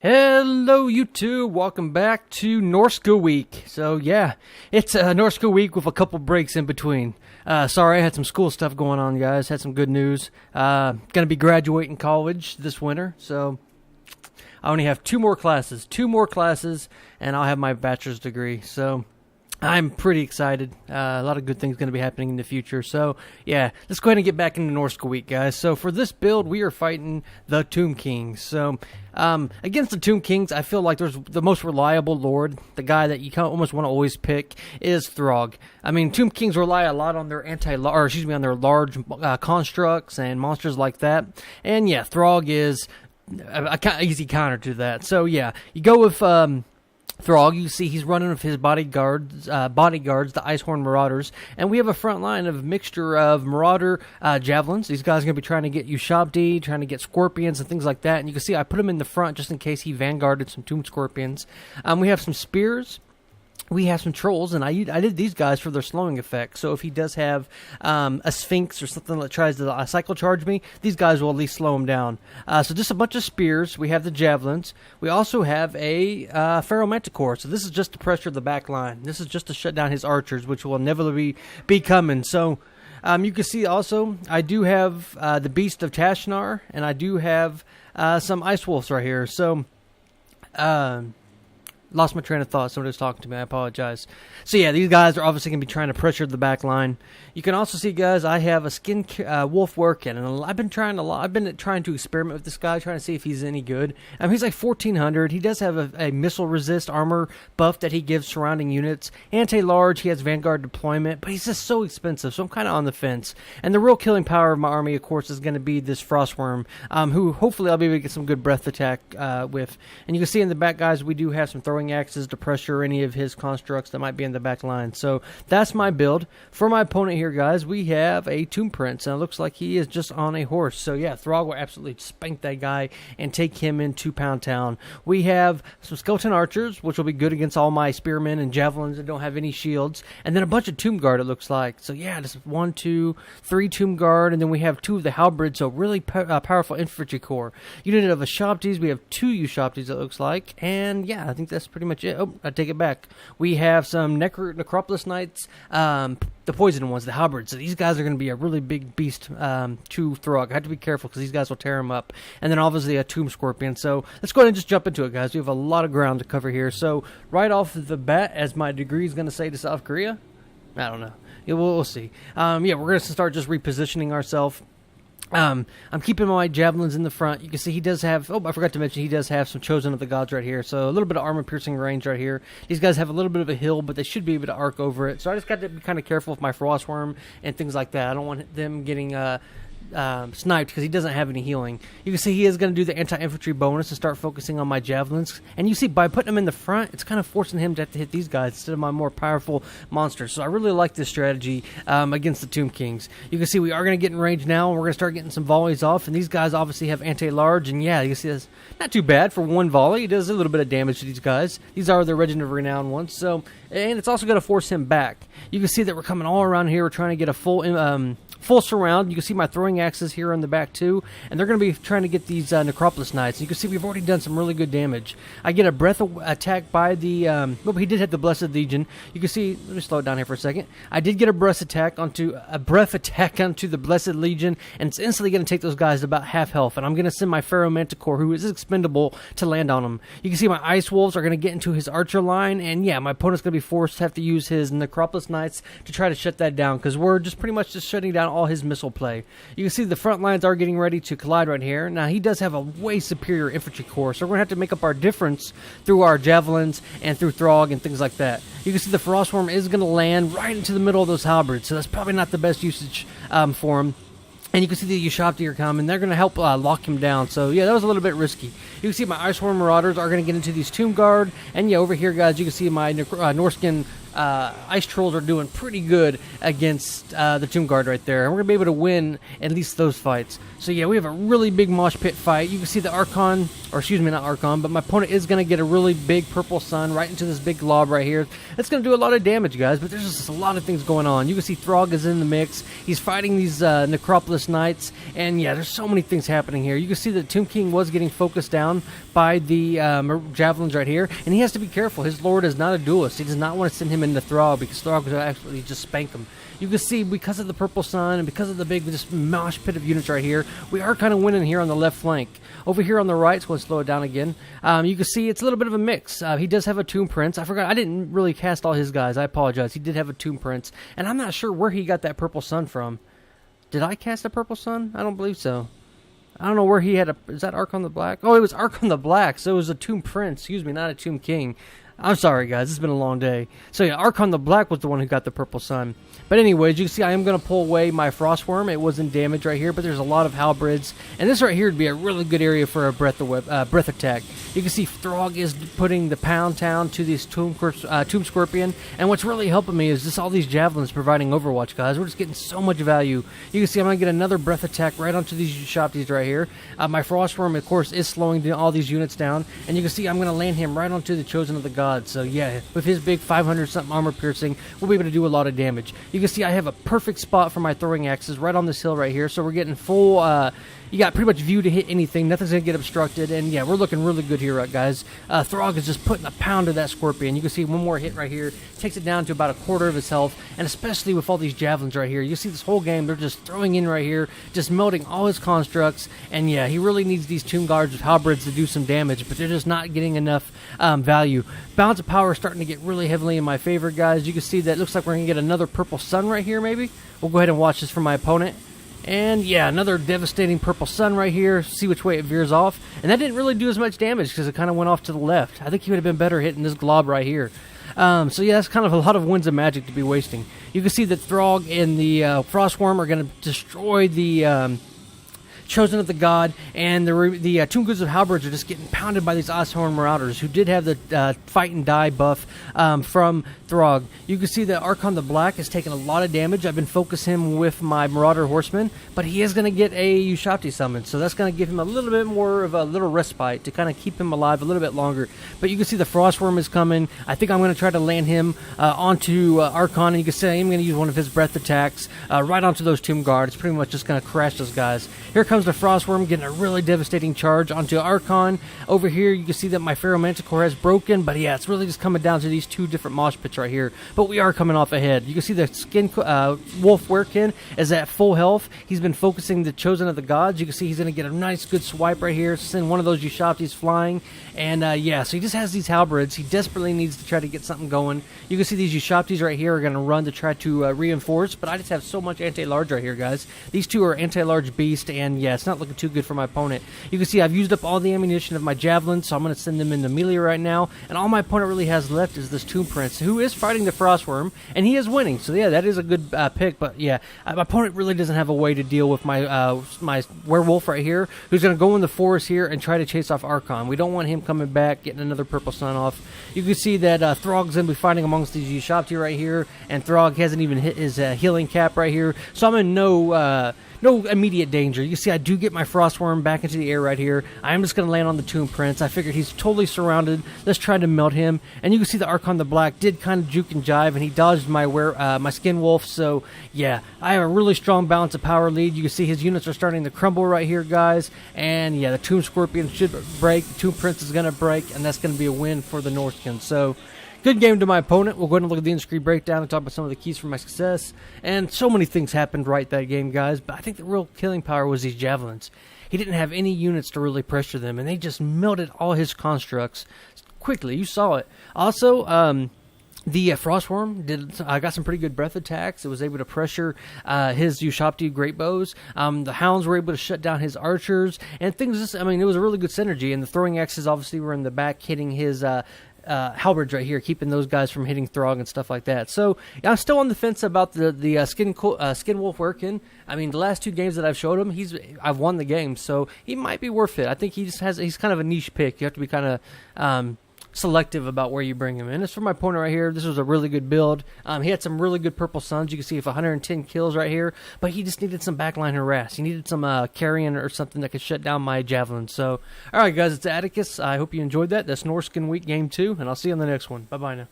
Hello YouTube, welcome back to Norsca week. So yeah, it's Norsca week with a couple breaks in between. Sorry, I had some school stuff going on, guys. Had some good news. Gonna be graduating college this winter, so I only have two more classes, and I'll have my bachelor's degree. So I'm pretty excited. A lot of good things going to be happening in the future. So, yeah, let's go ahead and get back into Norsca week, guys. So, for this build, we are fighting the Tomb Kings. So, against the Tomb Kings, I feel like there's the most reliable lord, the guy that you almost want to always pick, is Throgg. I mean, Tomb Kings rely a lot on their on their large constructs and monsters like that. And yeah, Throgg is a easy counter to that. So, yeah, you go with Throgg. You see he's running with his bodyguards, the Icehorn Marauders, and we have a front line of a mixture of Marauder javelins. These guys are going to be trying to get Ushabti, trying to get Scorpions and things like that, and you can see I put him in the front just in case he vanguarded some Tomb Scorpions. We have some Spears. We have some Trolls, and I did these guys for their slowing effect. So if he does have a Sphinx or something that tries to cycle charge me, these guys will at least slow him down. So just a bunch of Spears. We have the Javelins. We also have a Pharaoh Manticore. So this is just to pressure the back line. This is just to shut down his archers, which will inevitably be coming. So you can see also I do have the Beast of Tashnar, and I do have some Ice Wolves right here. So lost my train of thought. Somebody was talking to me. I apologize. So yeah, these guys are obviously going to be trying to pressure the back line. You can also see, guys, I have a Skin Wolf working, and I've been trying to experiment with this guy, trying to see if he's any good. He's like 1400. He does have a missile resist armor buff that he gives surrounding units. Anti-large, he has Vanguard deployment, but he's just so expensive, so I'm kind of on the fence. And the real killing power of my army, of course, is going to be this Frostworm, who hopefully I'll be able to get some good breath attack with. And you can see in the back, guys, we do have some throwing axes to pressure any of his constructs that might be in the back line. So that's my build. For my opponent here, guys, we have a Tomb Prince, and it looks like he is just on a horse. So yeah, Throgg will absolutely spank that guy and take him into Pound Town. We have some Skeleton Archers, which will be good against all my Spearmen and Javelins that don't have any shields, and then a bunch of Tomb Guard, it looks like. So yeah, just 1, 2, 3 Tomb Guard, and then we have 2 of the Halberds, so really powerful infantry corps. Unit of Ushabtis, we have 2 Ushabtis, it looks like, and yeah, I think that's pretty much it. Oh, I take it back. We have some Necropolis Knights, the poison ones, the Halberds. So these guys are going to be a really big beast to Throgg. I have to be careful because these guys will tear him up. And then obviously a Tomb Scorpion. So let's go ahead and just jump into it, guys. We have a lot of ground to cover here. So right off the bat, as my degree is going to say to South Korea, I don't know. Yeah, we'll see. Yeah, we're going to start just repositioning ourselves. I'm keeping my Javelins in the front. You can see he does have, I forgot to mention, he does have some Chosen of the Gods right here. So a little bit of armor-piercing range right here. These guys have a little bit of a hill, but they should be able to arc over it. So I just got to be kind of careful with my Frostworm and things like that. I don't want them getting sniped because he doesn't have any healing. You can see he is going to do the anti-infantry bonus and start focusing on my Javelins. And you see by putting him in the front, it's kind of forcing him to have to hit these guys instead of my more powerful monsters. So I really like this strategy against the Tomb Kings. You can see we are going to get in range now, and we're going to start getting some volleys off. And these guys obviously have anti-large, and yeah, you can see that's not too bad for one volley. It does a little bit of damage to these guys. These are the Regent of Renown ones. So, and it's also going to force him back. You can see that we're coming all around here. We're trying to get a full surround. You can see my throwing axes here on the back too, and they're going to be trying to get these Necropolis Knights. You can see we've already done some really good damage. I get a breath attack by the he did hit the Blessed Legion. You can see, let me slow it down here for a second. I did get a breath attack onto the Blessed Legion, and it's instantly going to take those guys to about half health, and I'm going to send my Pharaoh Manticore, who is expendable, to land on them. You can see my Ice Wolves are going to get into his archer line, and yeah, my opponent's going to be forced to have to use his Necropolis Knights to try to shut that down, because we're just pretty much just shutting down all his missile play. You can see the front lines are getting ready to collide right here. Now, he does have a way superior infantry corps, so we're going to have to make up our difference through our Javelins and through Throgg and things like that. You can see the Frostworm is going to land right into the middle of those Halberds, so that's probably not the best usage for him. And you can see the Ushabti are coming. They're going to help lock him down. So, yeah, that was a little bit risky. You can see my Icehorn Marauders are going to get into these Tomb Guard. And, yeah, over here, guys, you can see my Norscan Ice Trolls are doing pretty good against the Tomb Guard right there. And we're going to be able to win at least those fights. So, yeah, we have a really big mosh pit fight. You can see the Arkhan, or excuse me, not Arkhan, but my opponent is going to get a really big purple sun right into this big glob right here. That's going to do a lot of damage, guys, but there's just a lot of things going on. You can see Throgg is in the mix. He's fighting these Necropolis Knights, and, yeah, there's so many things happening here. You can see the Tomb King was getting focused down, down by the javelins right here, and he has to be careful. His lord is not a duelist. He does not want to send him into Throgg, because Throgg will actually just spank him. You can see, because of the purple sun and because of the big just mosh pit of units right here, we are kind of winning here on the left flank. Over here on the right, it's going to slow it down again. You can see it's a little bit of a mix. He does have a Tomb Prince. I forgot, I didn't really cast all his guys. I apologize. He did have a Tomb Prince, and I'm not sure where he got that purple sun from. Did I cast a purple sun? I don't believe so. I don't know where he had a... Is that Arkhan the Black? Oh, it was Arkhan the Black, so it was a Tomb Prince. Excuse me, not a Tomb King. I'm sorry, guys. It's been a long day. So, yeah, Arkhan the Black was the one who got the purple sun. But anyways, you can see I am going to pull away my Frostworm. It wasn't damaged right here, but there's a lot of halberds. And this right here would be a really good area for a breath attack. You can see Throgg is putting the Pound Town to this Tomb Scorpion. And what's really helping me is just all these javelins providing overwatch, guys. We're just getting so much value. You can see I'm going to get another breath attack right onto these Shopties right here. My Frostworm, of course, is slowing all these units down. And you can see I'm going to land him right onto the Chosen of the Gods. So, yeah, with his big 500-something armor piercing, we'll be able to do a lot of damage. You can see I have a perfect spot for my throwing axes right on this hill right here, so we're getting full, you got pretty much view to hit anything, nothing's going to get obstructed, and yeah, we're looking really good here, guys. Throgg is just putting a pound of that Scorpion. You can see one more hit right here, takes it down to about a quarter of his health, and especially with all these javelins right here, you see this whole game, they're just throwing in right here, just melting all his constructs, and yeah, he really needs these Tomb Guards with halberds to do some damage, but they're just not getting enough value. Balance of power is starting to get really heavily in my favor, guys. You can see that it looks like we're going to get another purple sun right here, maybe. We'll go ahead and watch this from my opponent. And yeah, another devastating purple sun right here. See which way it veers off. And that didn't really do as much damage because it kind of went off to the left. I think he would have been better hitting this glob right here. So yeah, that's kind of a lot of Winds of Magic to be wasting. You can see that Throgg and the Frostworm are going to destroy the... Chosen of the God, and the Tomb Goods of Halberds are just getting pounded by these Osshorn Marauders, who did have the Fight and Die buff from Throgg. You can see that Arkhan the Black has taken a lot of damage. I've been focusing him with my Marauder Horseman, but he is going to get a Ushabti summon, so that's going to give him a little bit more of a little respite to kind of keep him alive a little bit longer. But you can see the Frostworm is coming. I think I'm going to try to land him onto Arkhan, and you can see I'm going to use one of his breath attacks right onto those Tomb Guard. It's pretty much just going to crash those guys. Here comes the Frostworm getting a really devastating charge onto Arkhan. Over here, you can see that my Pharaoh Manticore has broken, but yeah, it's really just coming down to these two different mosh pits right here. But we are coming off ahead. You can see the Wolf Werkin is at full health. He's been focusing the Chosen of the Gods. You can see he's going to get a nice good swipe right here, send one of those Ushabtis flying. And yeah, so he just has these halberds. He desperately needs to try to get something going. You can see these Ushabtis right here are going to run to try to reinforce, but I just have so much anti-large right here, guys. These two are anti-large beast, and yeah, it's not looking too good for my opponent. You can see I've used up all the ammunition of my javelins, so I'm going to send them into melee right now, and all my opponent really has left is this Tomb Prince, who is fighting the Frostworm, and he is winning, so yeah, that is a good pick. But yeah, my opponent really doesn't have a way to deal with my my werewolf right here, who's going to go in the forest here and try to chase off Arkhan. We don't want him coming back, getting another purple sun off. You can see that Throgg's going to be fighting amongst these Ushabti right here, and Throgg hasn't even hit his healing cap right here, so I'm in no immediate danger. You can see I do get my Frostworm back into the air right here. I'm just going to land on the Tomb Prince. I figured he's totally surrounded. Let's try to melt him. And you can see the Arkhan the Black did kind of juke and jive, and he dodged my my Skin Wolf. So yeah, I have a really strong balance of power lead. You can see his units are starting to crumble right here, guys. And yeah, the Tomb Scorpion should break. The Tomb Prince is going to break, and that's going to be a win for the Norscan. So good game to my opponent. We'll go ahead and look at the in-screen breakdown and talk about some of the keys for my success. And so many things happened right that game, guys. But I think the real killing power was these javelins. He didn't have any units to really pressure them, and they just melted all his constructs quickly. You saw it. Also, the Frostworm I got some pretty good breath attacks. It was able to pressure his Ushabti great bows. The Hounds were able to shut down his archers, and things just, I mean, it was a really good synergy. And the throwing axes obviously were in the back, hitting his halberds right here, keeping those guys from hitting Throgg and stuff like that. So I'm still on the fence about the Skin Wolf Werkin. I mean, the last two games that I've showed him, I've won the game, so he might be worth it. I think he's kind of a niche pick. You have to be kind of selective about where you bring him in. As for my opponent right here, this was a really good build. He had some really good purple suns. You can see 110 kills right here, but he just needed some backline harass. He needed some carrion or something that could shut down my javelin. So, all right, guys, it's Atticus. I hope you enjoyed that. That's Norscan Week Game 2, and I'll see you on the next one. Bye-bye now.